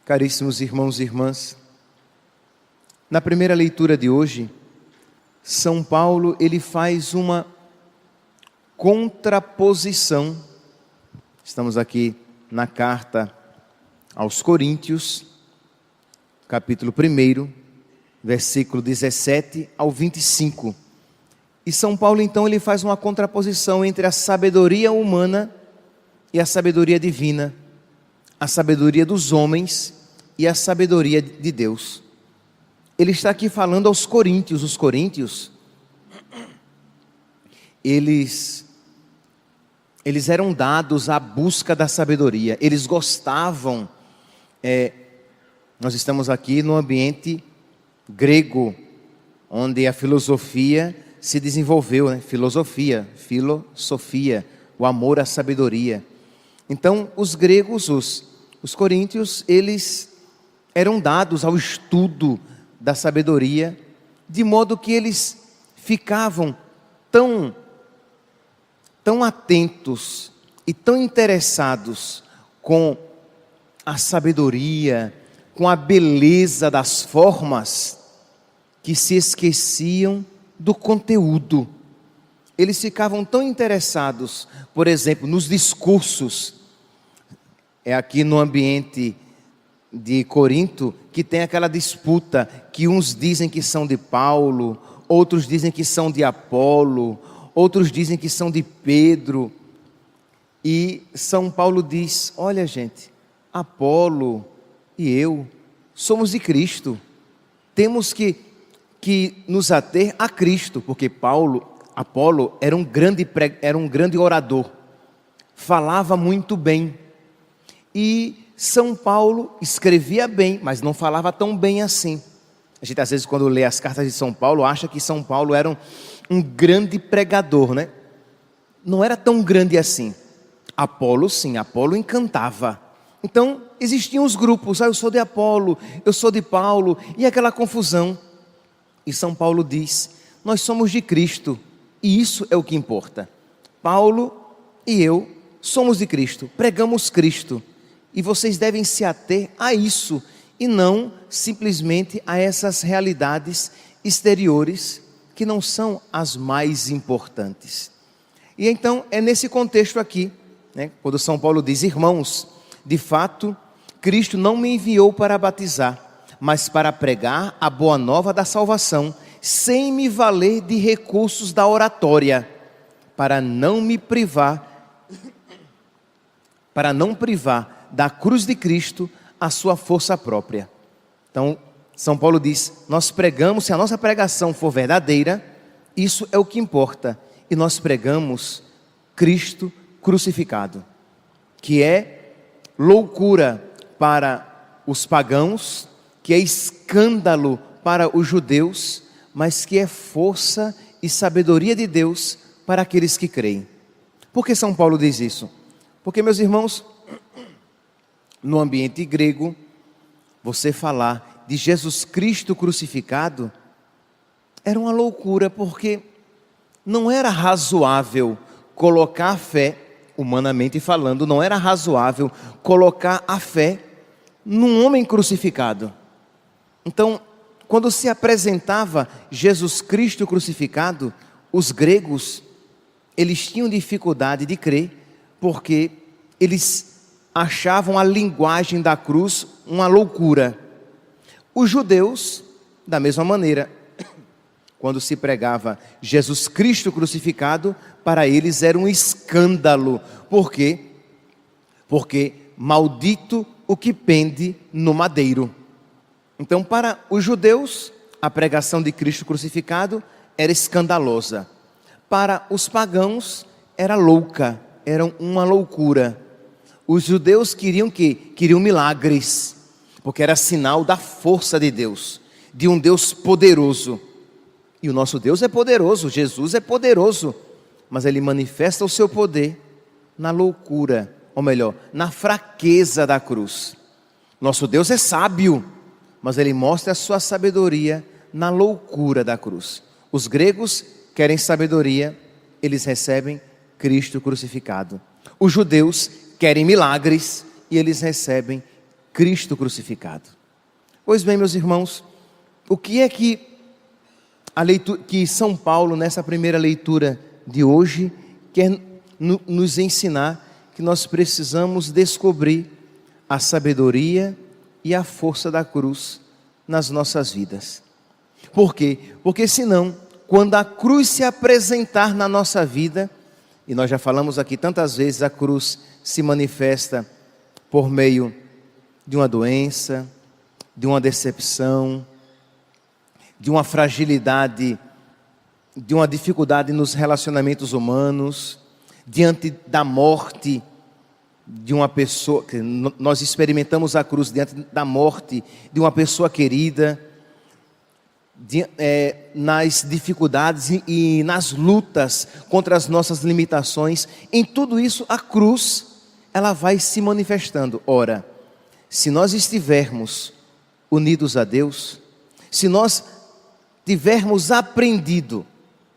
Caríssimos irmãos e irmãs, na primeira leitura de hoje, São Paulo ele faz uma contraposição. Estamos aqui na carta aos Coríntios, capítulo 1, versículo 17 ao 25. E São Paulo então ele faz uma contraposição entre a sabedoria humana e a sabedoria divina, a sabedoria dos homens e a sabedoria de Deus. Ele está aqui falando aos coríntios. Os coríntios, eles eram dados à busca da sabedoria. Eles gostavam, nós estamos aqui no ambiente grego, onde a filosofia se desenvolveu, né? Filosofia, o amor à sabedoria. Então, os gregos, os coríntios, eles eram dados ao estudo da sabedoria, de modo que eles ficavam tão atentos e tão interessados com a sabedoria, com a beleza das formas, que se esqueciam do conteúdo. Eles ficavam tão interessados, por exemplo, nos discursos. É aqui no ambiente de Corinto que tem aquela disputa que uns dizem que são de Paulo, outros dizem que são de Apolo, outros dizem que são de Pedro. E São Paulo diz: olha gente, Apolo e eu somos de Cristo. Temos que nos ater a Cristo, porque Apolo era um grande orador, falava muito bem. E São Paulo escrevia bem, mas não falava tão bem assim. A gente às vezes quando lê as cartas de São Paulo, acha que São Paulo era um grande pregador, né? Não era tão grande assim. Apolo sim, Apolo encantava. Então existiam os grupos, eu sou de Apolo, eu sou de Paulo, e aquela confusão. E São Paulo diz: nós somos de Cristo, e isso é o que importa. Paulo e eu somos de Cristo, pregamos Cristo. E vocês devem se ater a isso, e não simplesmente a essas realidades exteriores, que não são as mais importantes. E então é nesse contexto aqui, né, quando São Paulo diz: irmãos, de fato, Cristo não me enviou para batizar, mas para pregar a boa nova da salvação, sem me valer de recursos da oratória, para não privar da cruz de Cristo a sua força própria. Então, São Paulo diz: nós pregamos, se a nossa pregação for verdadeira, isso é o que importa, e nós pregamos Cristo crucificado, que é loucura para os pagãos, que é escândalo para os judeus, mas que é força e sabedoria de Deus para aqueles que creem. Por que São Paulo diz isso? Porque, meus irmãos, no ambiente grego, você falar de Jesus Cristo crucificado era uma loucura, porque não era razoável colocar a fé, humanamente falando, não era razoável colocar a fé num homem crucificado. Então, quando se apresentava Jesus Cristo crucificado, os gregos, eles tinham dificuldade de crer, porque eles achavam a linguagem da cruz uma loucura. Os judeus, da mesma maneira, quando se pregava Jesus Cristo crucificado, para eles era um escândalo. Por quê? Porque maldito o que pende no madeiro. Então, para os judeus, a pregação de Cristo crucificado era escandalosa. Para os pagãos, era louca, era uma loucura. Os judeus queriam milagres, porque era sinal da força de Deus, de um Deus poderoso. E o nosso Deus é poderoso, Jesus é poderoso, mas Ele manifesta o seu poder na loucura, ou melhor, na fraqueza da cruz. Nosso Deus é sábio, mas Ele mostra a sua sabedoria na loucura da cruz. Os gregos querem sabedoria, eles recebem Cristo crucificado. Os judeus querem milagres e eles recebem Cristo crucificado. Pois bem, meus irmãos, o que é que que São Paulo, nessa primeira leitura de hoje, quer nos ensinar? Que nós precisamos descobrir a sabedoria e a força da cruz nas nossas vidas. Por quê? Porque senão, quando a cruz se apresentar na nossa vida, e nós já falamos aqui tantas vezes, a cruz se manifesta por meio de uma doença, de uma decepção, de uma fragilidade, de uma dificuldade nos relacionamentos humanos, diante da morte de uma pessoa, nós experimentamos a cruz diante da morte de uma pessoa querida, nas dificuldades e nas lutas contra as nossas limitações. Em tudo isso, a cruz, ela vai se manifestando. Ora, se nós estivermos unidos a Deus, se nós tivermos aprendido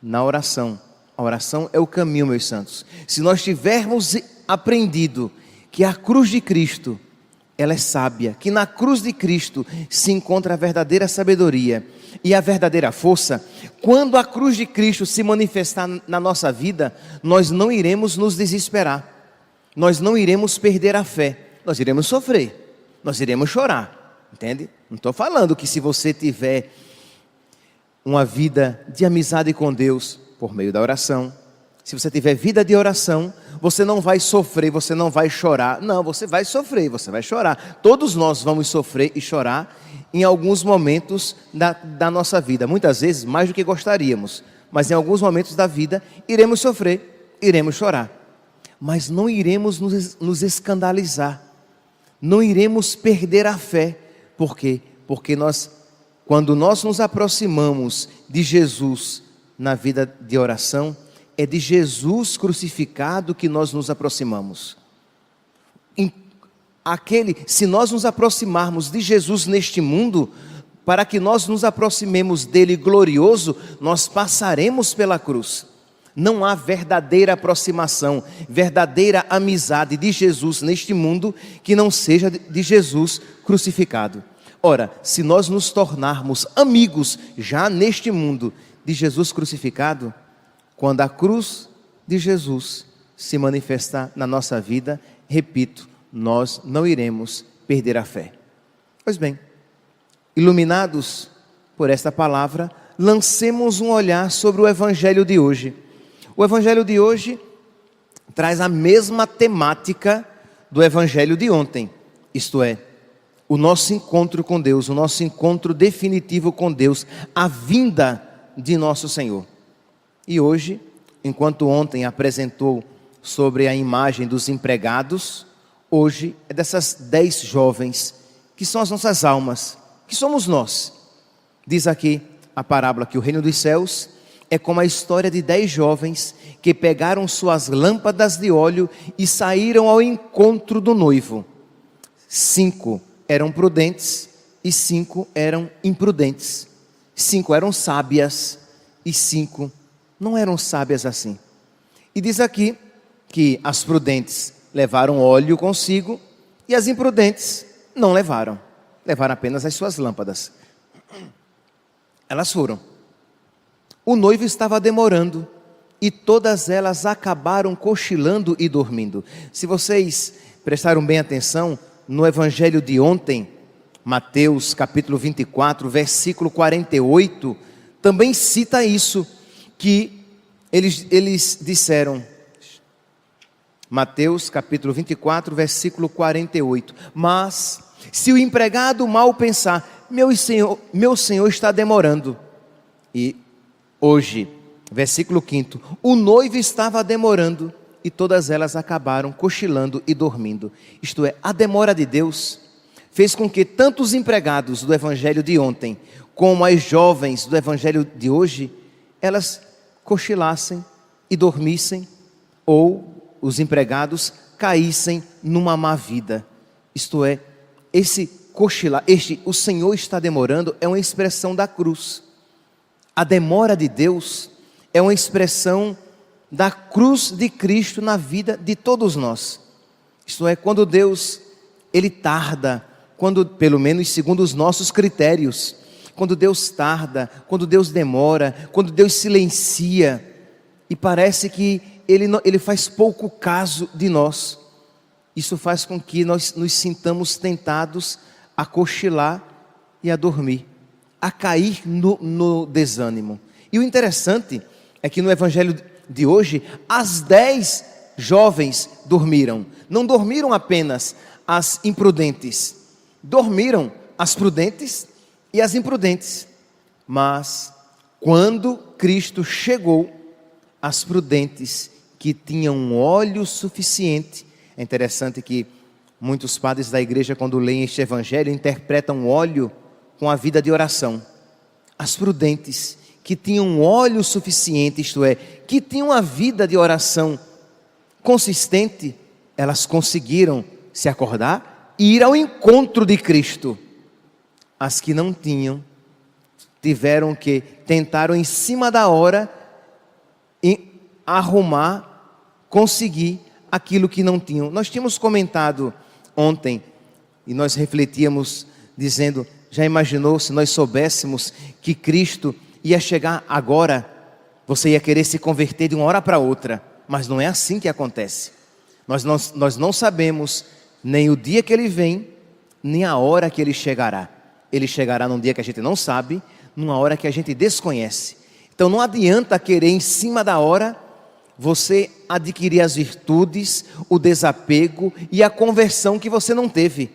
na oração, a oração é o caminho, meus santos. Se nós tivermos aprendido que a cruz de Cristo, ela é sábia, que na cruz de Cristo se encontra a verdadeira sabedoria e a verdadeira força, quando a cruz de Cristo se manifestar na nossa vida, nós não iremos nos desesperar, nós não iremos perder a fé, nós iremos sofrer, nós iremos chorar, entende? Não estou falando que se você tiver uma vida de amizade com Deus, por meio da oração, se você tiver vida de oração, você não vai sofrer, você não vai chorar. Não, você vai sofrer, você vai chorar. Todos nós vamos sofrer e chorar em alguns momentos da nossa vida. Muitas vezes mais do que gostaríamos. Mas em alguns momentos da vida iremos sofrer, iremos chorar. Mas não iremos nos escandalizar. Não iremos perder a fé. Por quê? Porque quando nós nos aproximamos de Jesus na vida de oração, é de Jesus crucificado que nós nos aproximamos. Se nós nos aproximarmos de Jesus neste mundo, para que nós nos aproximemos dele glorioso, nós passaremos pela cruz. Não há verdadeira aproximação, verdadeira amizade de Jesus neste mundo que não seja de Jesus crucificado. Ora, se nós nos tornarmos amigos já neste mundo de Jesus crucificado, quando a cruz de Jesus se manifestar na nossa vida, repito, nós não iremos perder a fé. Pois bem, iluminados por esta palavra, lancemos um olhar sobre o Evangelho de hoje. O Evangelho de hoje traz a mesma temática do Evangelho de ontem, isto é, o nosso encontro com Deus, o nosso encontro definitivo com Deus, a vinda de nosso Senhor. E hoje, enquanto ontem apresentou sobre a imagem dos empregados, hoje é dessas 10 jovens, que são as nossas almas, que somos nós. Diz aqui a parábola que o reino dos céus é como a história de 10 jovens que pegaram suas lâmpadas de óleo e saíram ao encontro do noivo. 5 eram prudentes e 5 eram imprudentes. 5 eram sábias e 5 não eram sábias assim. E diz aqui que as prudentes levaram óleo consigo e as imprudentes não levaram. Levaram apenas as suas lâmpadas. Elas foram. O noivo estava demorando e todas elas acabaram cochilando e dormindo. Se vocês prestaram bem atenção, no evangelho de ontem, Mateus capítulo 24, versículo 48, também cita isso, que eles disseram, Mateus capítulo 24, versículo 48, mas se o empregado mal pensar, meu senhor está demorando, e hoje, versículo 5, o noivo estava demorando, e todas elas acabaram cochilando e dormindo. Isto é, a demora de Deus fez com que tanto os empregados do evangelho de ontem, como as jovens do evangelho de hoje, elas cochilassem e dormissem, ou os empregados caíssem numa má vida. Isto é, esse cochilar, o Senhor está demorando, é uma expressão da cruz. A demora de Deus é uma expressão da cruz de Cristo na vida de todos nós. Isto é, quando Deus, Ele tarda quando, pelo menos segundo os nossos critérios, quando Deus tarda, quando Deus demora, quando Deus silencia, e parece que Ele faz pouco caso de nós. Isso faz com que nós nos sintamos tentados a cochilar e a dormir, a cair no desânimo. E o interessante é que no evangelho de hoje, as 10 jovens dormiram. Não dormiram apenas as imprudentes, dormiram as prudentes e as imprudentes. Mas quando Cristo chegou, as prudentes que tinham óleo suficiente. É interessante que muitos padres da igreja, quando leem este evangelho, interpretam óleo com a vida de oração. As prudentes que tinham óleo suficiente, isto é, que tinham a vida de oração consistente, elas conseguiram se acordar e ir ao encontro de Cristo. As que não tinham, tentaram em cima da hora arrumar, conseguir aquilo que não tinham. Nós tínhamos comentado ontem, e nós refletíamos dizendo, já imaginou se nós soubéssemos que Cristo ia chegar agora, você ia querer se converter de uma hora para outra, mas não é assim que acontece. Nós não sabemos nem o dia que Ele vem, nem a hora que Ele chegará. Ele chegará num dia que a gente não sabe, numa hora que a gente desconhece. Então não adianta querer em cima da hora você adquirir as virtudes, o desapego e a conversão que você não teve.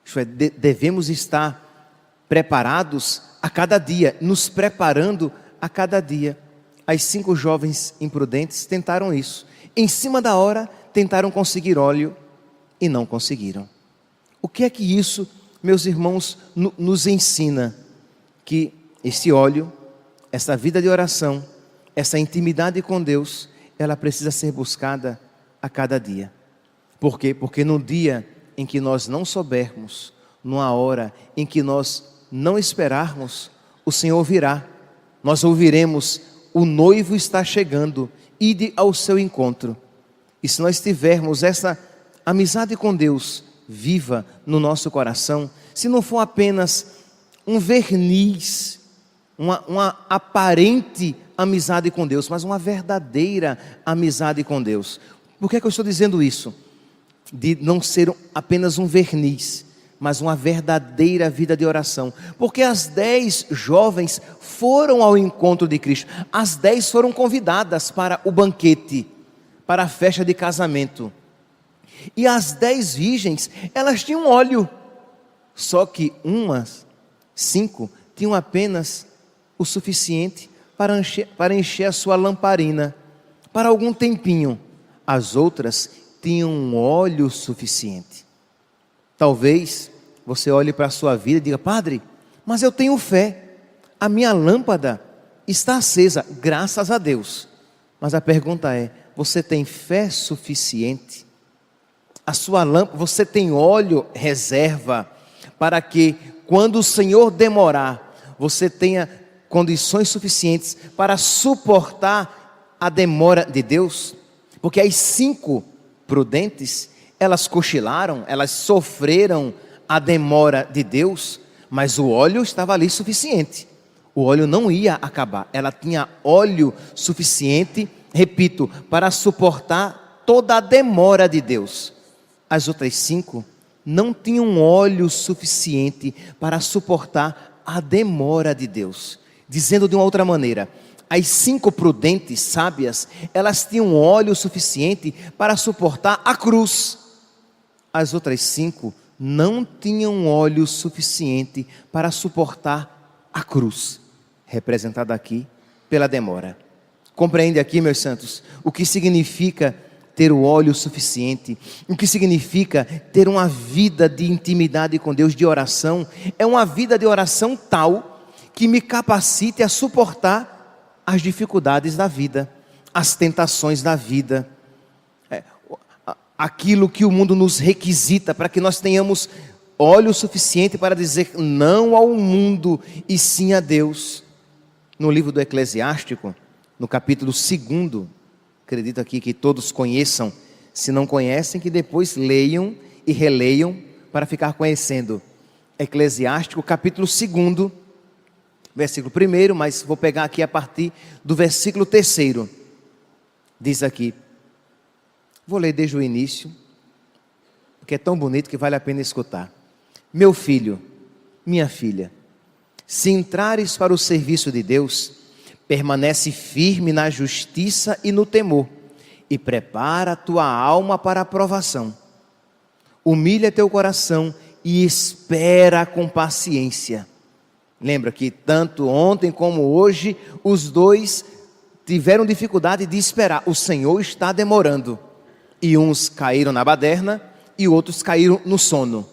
Isto é, devemos estar preparados a cada dia, nos preparando a cada dia. As 5 jovens imprudentes tentaram isso. Em cima da hora, tentaram conseguir óleo e não conseguiram. O que é que isso, meus irmãos, nos ensina? Que esse óleo, essa vida de oração, essa intimidade com Deus, ela precisa ser buscada a cada dia. Por quê? Porque no dia em que nós não soubermos, numa hora em que nós não esperarmos, o Senhor virá. Nós ouviremos, o noivo está chegando, ide ao seu encontro. E se nós tivermos essa amizade com Deus viva no nosso coração, se não for apenas um verniz, uma aparente amizade com Deus, mas uma verdadeira amizade com Deus. Por que eu estou dizendo isso? De não ser apenas um verniz, mas uma verdadeira vida de oração. Porque as 10 jovens foram ao encontro de Cristo. As 10 foram convidadas para o banquete, para a festa de casamento. E as 10 virgens, elas tinham óleo. Só que 5 tinham apenas o suficiente para encher a sua lamparina, para algum tempinho. As outras tinham óleo suficiente. Talvez você olhe para a sua vida e diga, padre, mas eu tenho fé, a minha lâmpada está acesa, graças a Deus. Mas a pergunta é, você tem fé suficiente? A sua lâmpada, você tem óleo reserva, para que quando o Senhor demorar, você tenha condições suficientes para suportar a demora de Deus? Porque as 5 prudentes, elas cochilaram, elas sofreram a demora de Deus, mas o óleo estava ali suficiente. O óleo não ia acabar, ela tinha óleo suficiente, repito, para suportar toda a demora de Deus. As outras 5 não tinham óleo suficiente para suportar a demora de Deus. Dizendo de uma outra maneira, as 5 prudentes, sábias, elas tinham óleo suficiente para suportar a cruz. As outras 5 não tinham óleo suficiente para suportar a cruz, representada aqui pela demora. Compreende aqui, meus santos, o que significa ter o óleo suficiente? O que significa ter uma vida de intimidade com Deus, de oração? É uma vida de oração tal que me capacite a suportar as dificuldades da vida, as tentações da vida, aquilo que o mundo nos requisita, para que nós tenhamos óleo suficiente para dizer não ao mundo e sim a Deus. No livro do Eclesiástico, no capítulo 2, acredito aqui que todos conheçam, se não conhecem, que depois leiam e releiam, para ficar conhecendo Eclesiástico, capítulo 2, versículo 1, mas vou pegar aqui a partir do versículo 3. Diz aqui, vou ler desde o início, porque é tão bonito que vale a pena escutar. Meu filho, minha filha, se entrares para o serviço de Deus, permanece firme na justiça e no temor, e prepara a tua alma para a provação. Humilha teu coração e espera com paciência. Lembra que tanto ontem como hoje, os dois tiveram dificuldade de esperar. O Senhor está demorando. E uns caíram na baderna e outros caíram no sono.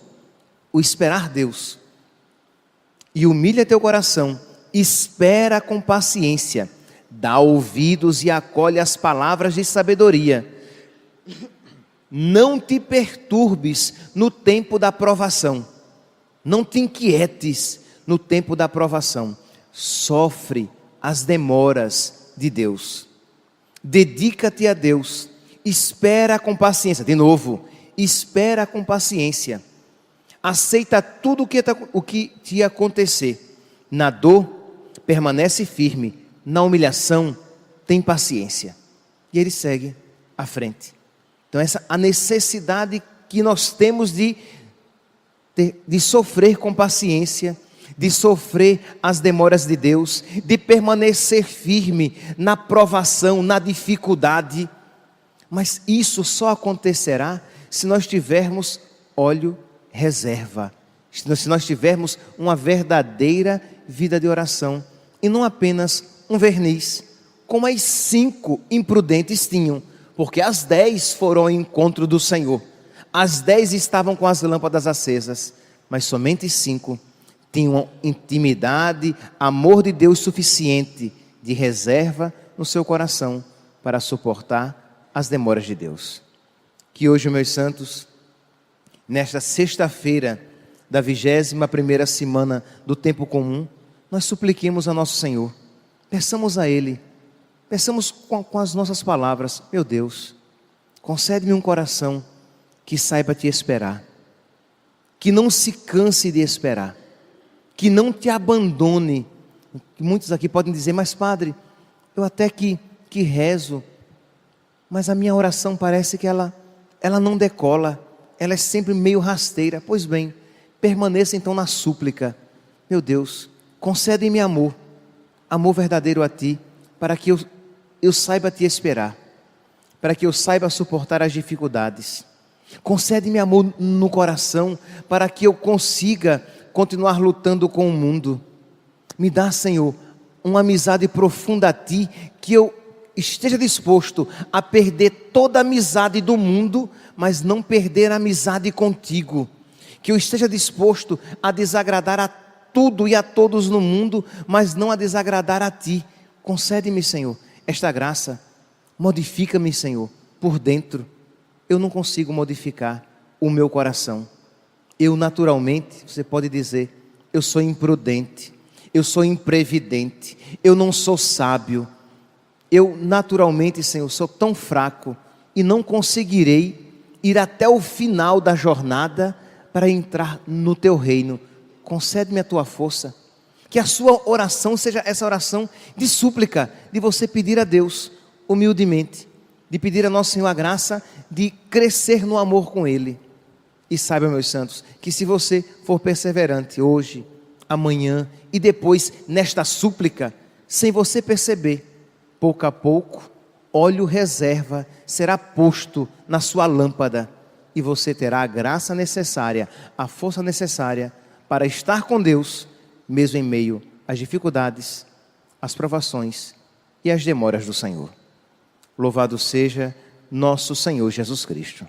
O esperar Deus. E humilha teu coração, espera com paciência, dá ouvidos e acolhe as palavras de sabedoria. Não te perturbes no tempo da provação, não te inquietes no tempo da provação, sofre as demoras de Deus, dedica-te a Deus, espera com paciência, de novo, espera com paciência, aceita tudo o que te acontecer, na dor permanece firme, na humilhação tem paciência, e ele segue à frente. Então a necessidade que nós temos de sofrer com paciência, de sofrer as demoras de Deus, de permanecer firme na provação, na dificuldade, mas isso só acontecerá se nós tivermos óleo reserva, se nós tivermos uma verdadeira vida de oração, e não apenas um verniz, como as 5 imprudentes tinham, porque as 10 foram ao encontro do Senhor, as 10 estavam com as lâmpadas acesas, mas somente 5 tinham intimidade, amor de Deus suficiente, de reserva no seu coração, para suportar as demoras de Deus. Que hoje, meus santos, nesta sexta-feira da 21ª semana do tempo comum, nós supliquemos a nosso Senhor, peçamos a Ele, peçamos com as nossas palavras: meu Deus, concede-me um coração que saiba te esperar, que não se canse de esperar, que não te abandone. Muitos aqui podem dizer: mas padre, eu até que rezo, mas a minha oração parece que ela não decola, ela é sempre meio rasteira. Pois bem, permaneça então na súplica: meu Deus, concede-me amor verdadeiro a ti, para que eu saiba te esperar, para que eu saiba suportar as dificuldades. Concede-me amor no coração, para que eu consiga continuar lutando com o mundo. Me dá, Senhor, uma amizade profunda a ti, que eu esteja disposto a perder toda a amizade do mundo, mas não perder a amizade contigo. Que eu esteja disposto a desagradar a tudo e a todos no mundo, mas não a desagradar a ti. Concede-me, Senhor, esta graça. Modifica-me, Senhor, por dentro. Eu não consigo modificar o meu coração. Eu naturalmente, você pode dizer, eu sou imprudente, eu sou imprevidente, eu não sou sábio. Eu naturalmente, Senhor, sou tão fraco e não conseguirei ir até o final da jornada para entrar no teu reino. Concede-me a tua força, que a sua oração seja essa oração de súplica, de você pedir a Deus humildemente, de pedir a nosso Senhor a graça de crescer no amor com Ele. E saiba, meus santos, que se você for perseverante hoje, amanhã e depois nesta súplica, sem você perceber, pouco a pouco, óleo reserva será posto na sua lâmpada e você terá a graça necessária, a força necessária para estar com Deus, mesmo em meio às dificuldades, às provações e às demoras do Senhor. Louvado seja nosso Senhor Jesus Cristo.